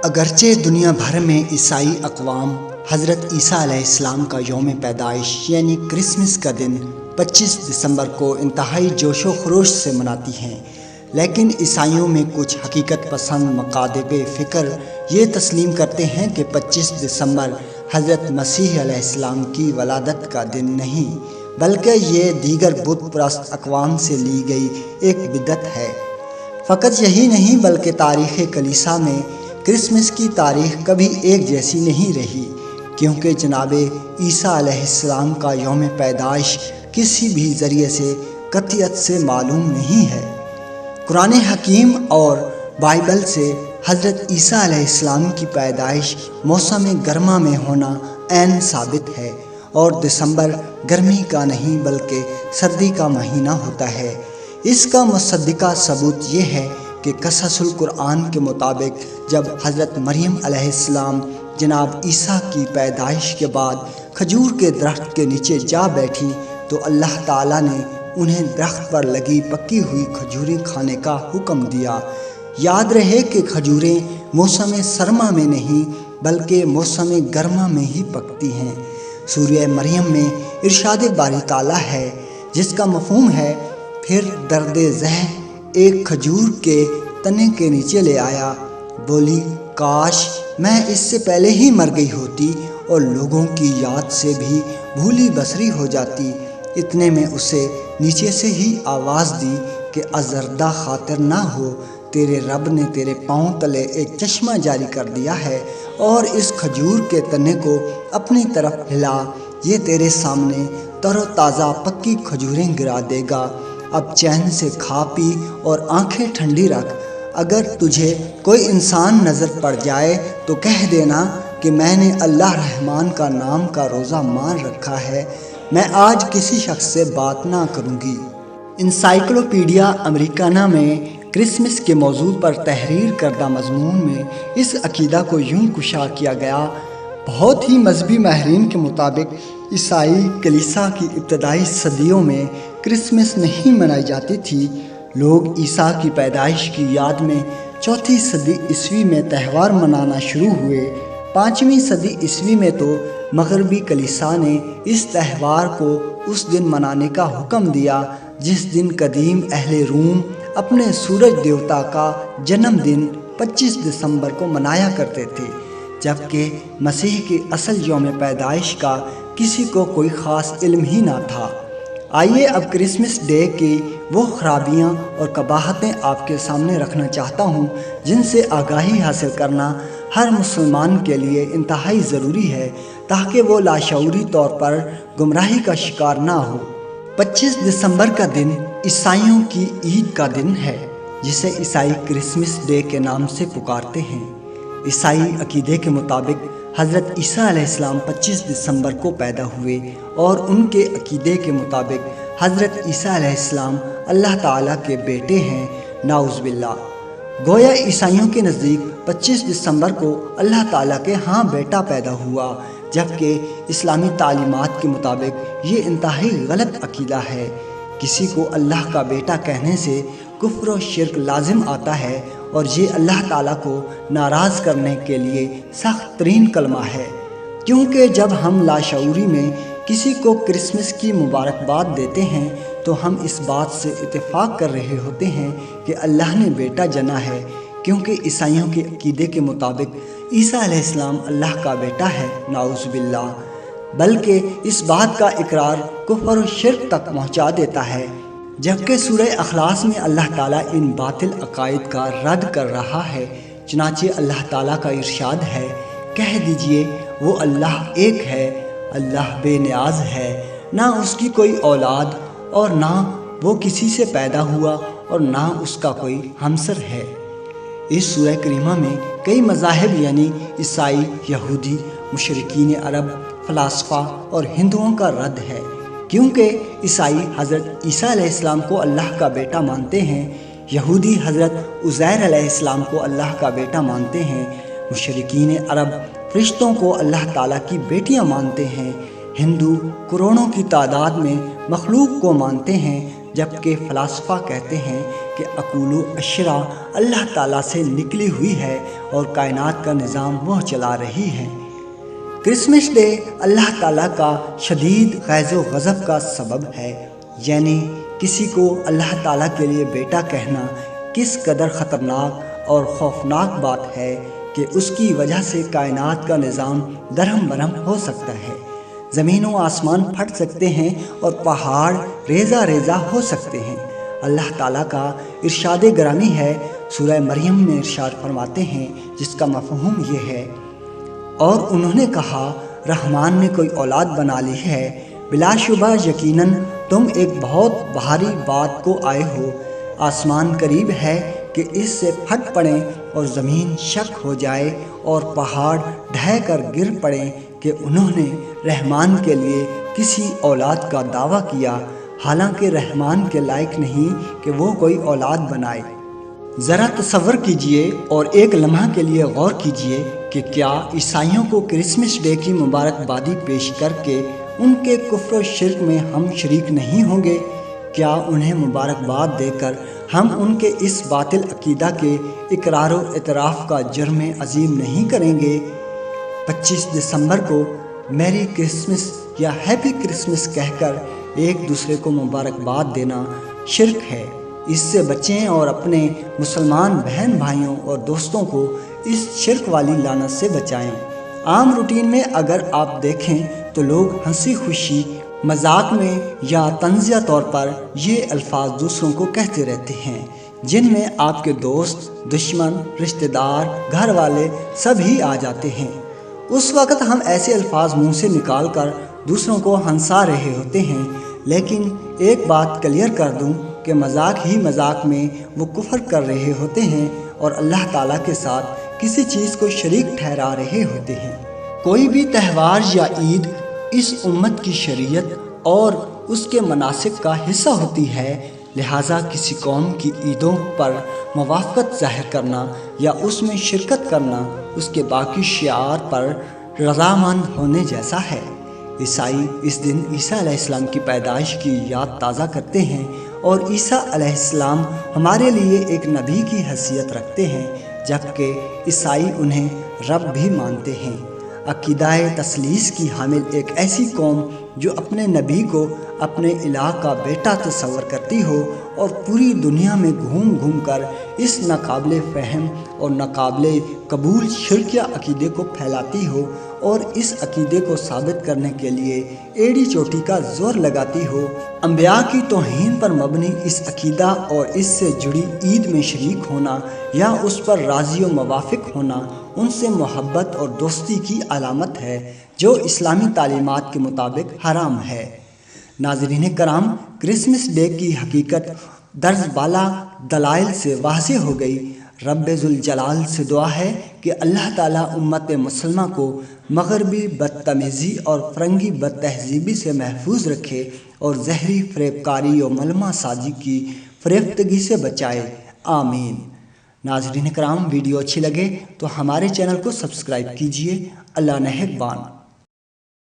اگرچہ دنیا بھر میں عیسائی اقوام حضرت عیسیٰ علیہ السلام کا یوم پیدائش یعنی کرسمس کا دن 25 دسمبر کو انتہائی جوش و خروش سے مناتی ہیں، لیکن عیسائیوں میں کچھ حقیقت پسند مکاتب فکر یہ تسلیم کرتے ہیں کہ 25 دسمبر حضرت مسیح علیہ السلام کی ولادت کا دن نہیں، بلکہ یہ دیگر بت پرست اقوام سے لی گئی ایک بدعت ہے۔ فقط یہی نہیں بلکہ تاریخ کلیسا میں کرسمس کی تاریخ کبھی ایک جیسی نہیں رہی، کیونکہ جناب عیسیٰ علیہ السلام کا یوم پیدائش کسی بھی ذریعے سے قطعیت سے معلوم نہیں ہے۔ قرآن حکیم اور بائبل سے حضرت عیسیٰ علیہ السلام کی پیدائش موسم گرما میں ہونا عین ثابت ہے، اور دسمبر گرمی کا نہیں بلکہ سردی کا مہینہ ہوتا ہے۔ اس کا مصدقہ ثبوت یہ ہے کہ قصص القرآن کے مطابق جب حضرت مریم علیہ السلام جناب عیسیٰ کی پیدائش کے بعد کھجور کے درخت کے نیچے جا بیٹھی تو اللہ تعالیٰ نے انہیں درخت پر لگی پکی ہوئی کھجوریں کھانے کا حکم دیا۔ یاد رہے کہ کھجوریں موسم سرما میں نہیں بلکہ موسم گرما میں ہی پکتی ہیں۔ سورہ مریم میں ارشاد باری تعالیٰ ہے، جس کا مفہوم ہے پھر درد ذہن ایک کھجور کے تنے کے نیچے لے آیا، بولی کاش میں اس سے پہلے ہی مر گئی ہوتی اور لوگوں کی یاد سے بھی بھولی بسری ہو جاتی۔ اتنے میں اسے نیچے سے ہی آواز دی کہ آزردہ خاطر نہ ہو، تیرے رب نے تیرے پاؤں تلے ایک چشمہ جاری کر دیا ہے، اور اس کھجور کے تنے کو اپنی طرف ہلا، یہ تیرے سامنے تر و تازہ پکی کھجوریں گرا دے گا۔ اب چین سے کھا پی اور آنکھیں ٹھنڈی رکھ۔ اگر تجھے کوئی انسان نظر پڑ جائے تو کہہ دینا کہ میں نے اللہ رحمان کا نام کا روزہ مان رکھا ہے، میں آج کسی شخص سے بات نہ کروں گی۔ انسائکلوپیڈیا امریکانہ میں کرسمس کے موضوع پر تحریر کردہ مضمون میں اس عقیدہ کو یوں کشا کیا گیا: بہت ہی مذہبی ماہرین کے مطابق عیسائی کلیسا کی ابتدائی صدیوں میں کرسمس نہیں منائی جاتی تھی۔ لوگ عیسیٰ کی پیدائش کی یاد میں 4 صدی عیسوی میں تہوار منانا شروع ہوئے۔ 5ویں صدی عیسوی میں تو مغربی کلیسا نے اس تہوار کو اس دن منانے کا حکم دیا جس دن قدیم اہل روم اپنے سورج دیوتا کا جنم دن 25 دسمبر کو منایا کرتے تھے، جبکہ مسیح کی اصل یوم پیدائش کا کسی کو کوئی خاص علم ہی نہ تھا۔ آئیے اب کرسمس ڈے کی وہ خرابیاں اور قباحتیں آپ کے سامنے رکھنا چاہتا ہوں جن سے آگاہی حاصل کرنا ہر مسلمان کے لیے انتہائی ضروری ہے، تاکہ وہ لاشعوری طور پر گمراہی کا شکار نہ ہو۔ 25 دسمبر کا دن عیسائیوں کی عید کا دن ہے، جسے عیسائی کرسمس ڈے کے نام سے پکارتے ہیں۔ عیسائی عقیدے کے مطابق حضرت عیسیٰ علیہ السلام 25 دسمبر کو پیدا ہوئے، اور ان کے عقیدے کے مطابق حضرت عیسیٰ علیہ السلام اللہ تعالیٰ کے بیٹے ہیں، نعوذ باللہ۔ گویا عیسائیوں کے نزدیک 25 دسمبر کو اللہ تعالیٰ کے ہاں بیٹا پیدا ہوا، جبکہ اسلامی تعلیمات کے مطابق یہ انتہائی غلط عقیدہ ہے۔ کسی کو اللہ کا بیٹا کہنے سے کفر و شرک لازم آتا ہے، اور یہ اللہ تعالیٰ کو ناراض کرنے کے لیے سخت ترین کلمہ ہے، کیونکہ جب ہم لاشعوری میں کسی کو کرسمس کی مبارکباد دیتے ہیں تو ہم اس بات سے اتفاق کر رہے ہوتے ہیں کہ اللہ نے بیٹا جنا ہے، کیونکہ عیسائیوں کے عقیدے کے مطابق عیسیٰ علیہ السلام اللہ کا بیٹا ہے، نعوذ باللہ، بلکہ اس بات کا اقرار کفر و شرک تک پہنچا دیتا ہے۔ جبکہ سورہ اخلاص میں اللہ تعالیٰ ان باطل عقائد کا رد کر رہا ہے، چنانچہ اللہ تعالیٰ کا ارشاد ہے، کہہ دیجئے وہ اللہ ایک ہے، اللہ بے نیاز ہے، نہ اس کی کوئی اولاد اور نہ وہ کسی سے پیدا ہوا اور نہ اس کا کوئی ہمسر ہے۔ اس سورہ کریمہ میں کئی مذاہب یعنی عیسائی، یہودی، مشرکین عرب، فلاسفہ اور ہندوؤں کا رد ہے، کیونکہ عیسائی حضرت عیسیٰ علیہ السلام کو اللہ کا بیٹا مانتے ہیں، یہودی حضرت عزیر علیہ السلام کو اللہ کا بیٹا مانتے ہیں، مشرکین عرب فرشتوں کو اللہ تعالیٰ کی بیٹیاں مانتے ہیں، ہندو کروڑوں کی تعداد میں مخلوق کو مانتے ہیں، جبکہ فلاسفہ کہتے ہیں کہ عقول و اشرا اللہ تعالیٰ سے نکلی ہوئی ہے اور کائنات کا نظام وہ چلا رہی ہے۔ کرسمس ڈے اللہ تعالیٰ کا شدید غیظ و غضب کا سبب ہے، یعنی کسی کو اللہ تعالیٰ کے لیے بیٹا کہنا کس قدر خطرناک اور خوفناک بات ہے کہ اس کی وجہ سے کائنات کا نظام درہم برہم ہو سکتا ہے، زمین و آسمان پھٹ سکتے ہیں اور پہاڑ ریزہ ریزہ ہو سکتے ہیں۔ اللہ تعالیٰ کا ارشاد گرامی ہے، سورہ مریم میں ارشاد فرماتے ہیں، جس کا مفہوم یہ ہے، اور انہوں نے کہا رحمان نے کوئی اولاد بنا لی ہے، بلا شبہ یقیناً تم ایک بہت بھاری بات کو آئے ہو، آسمان قریب ہے کہ اس سے پھٹ پڑیں اور زمین شک ہو جائے اور پہاڑ ڈھہ کر گر پڑیں کہ انہوں نے رحمان کے لیے کسی اولاد کا دعویٰ کیا، حالانکہ رحمان کے لائق نہیں کہ وہ کوئی اولاد بنائے۔ ذرا تصور کیجئے اور ایک لمحہ کے لیے غور کیجئے کہ کیا عیسائیوں کو کرسمس ڈے کی مبارکبادی پیش کر کے ان کے کفر و شرک میں ہم شریک نہیں ہوں گے؟ کیا انہیں مبارکباد دے کر ہم ان کے اس باطل عقیدہ کے اقرار و اعتراف کا جرم عظیم نہیں کریں گے؟ 25 دسمبر کو میری کرسمس یا ہیپی کرسمس کہہ کر ایک دوسرے کو مبارکباد دینا شرک ہے۔ اس سے بچیں اور اپنے مسلمان بہن بھائیوں اور دوستوں کو اس شرک والی لعنت سے بچائیں۔ عام روٹین میں اگر آپ دیکھیں تو لوگ ہنسی خوشی مذاق میں یا طنزیہ طور پر یہ الفاظ دوسروں کو کہتے رہتے ہیں، جن میں آپ کے دوست، دشمن، رشتہ دار، گھر والے سب ہی آ جاتے ہیں۔ اس وقت ہم ایسے الفاظ منہ سے نکال کر دوسروں کو ہنسا رہے ہوتے ہیں، لیکن ایک بات کلیئر کر دوں کہ مذاق ہی مذاق میں وہ کفر کر رہے ہوتے ہیں اور اللہ تعالیٰ کے ساتھ کسی چیز کو شریک ٹھہرا رہے ہوتے ہیں۔ کوئی بھی تہوار یا عید اس امت کی شریعت اور اس کے مناسک کا حصہ ہوتی ہے، لہٰذا کسی قوم کی عیدوں پر موافقت ظاہر کرنا یا اس میں شرکت کرنا اس کے باقی شعائر پر رضامند ہونے جیسا ہے۔ عیسائی اس دن عیسیٰ علیہ السلام کی پیدائش کی یاد تازہ کرتے ہیں اور عیسیٰ علیہ السلام ہمارے لیے ایک نبی کی حیثیت رکھتے ہیں، جبکہ عیسائی انہیں رب بھی مانتے ہیں۔ عقیدہ تثلیث کی حامل ایک ایسی قوم جو اپنے نبی کو اپنے الہ کا بیٹا تصور کرتی ہو اور پوری دنیا میں گھوم گھوم کر اس ناقابل فہم اور ناقابل قبول شرکیہ عقیدے کو پھیلاتی ہو اور اس عقیدے کو ثابت کرنے کے لیے ایڑی چوٹی کا زور لگاتی ہو، انبیاء کی توہین پر مبنی اس عقیدہ اور اس سے جڑی عید میں شریک ہونا یا اس پر راضی و موافق ہونا ان سے محبت اور دوستی کی علامت ہے، جو اسلامی تعلیمات کے مطابق حرام ہے۔ ناظرین کرام، کرسمس ڈے کی حقیقت درج بالا دلائل سے واضح ہو گئی۔ رب ذوالجلال سے دعا ہے کہ اللہ تعالیٰ امت مسلمہ کو مغربی بدتمیزی اور فرنگی بد تہذیبی سے محفوظ رکھے اور زہری فریب کاری و ملمہ سازی کی فریفتگی سے بچائے، آمین۔ ناظرین کرام، ویڈیو اچھی لگے تو ہمارے چینل کو سبسکرائب کیجیے۔ اللہ نگہبان۔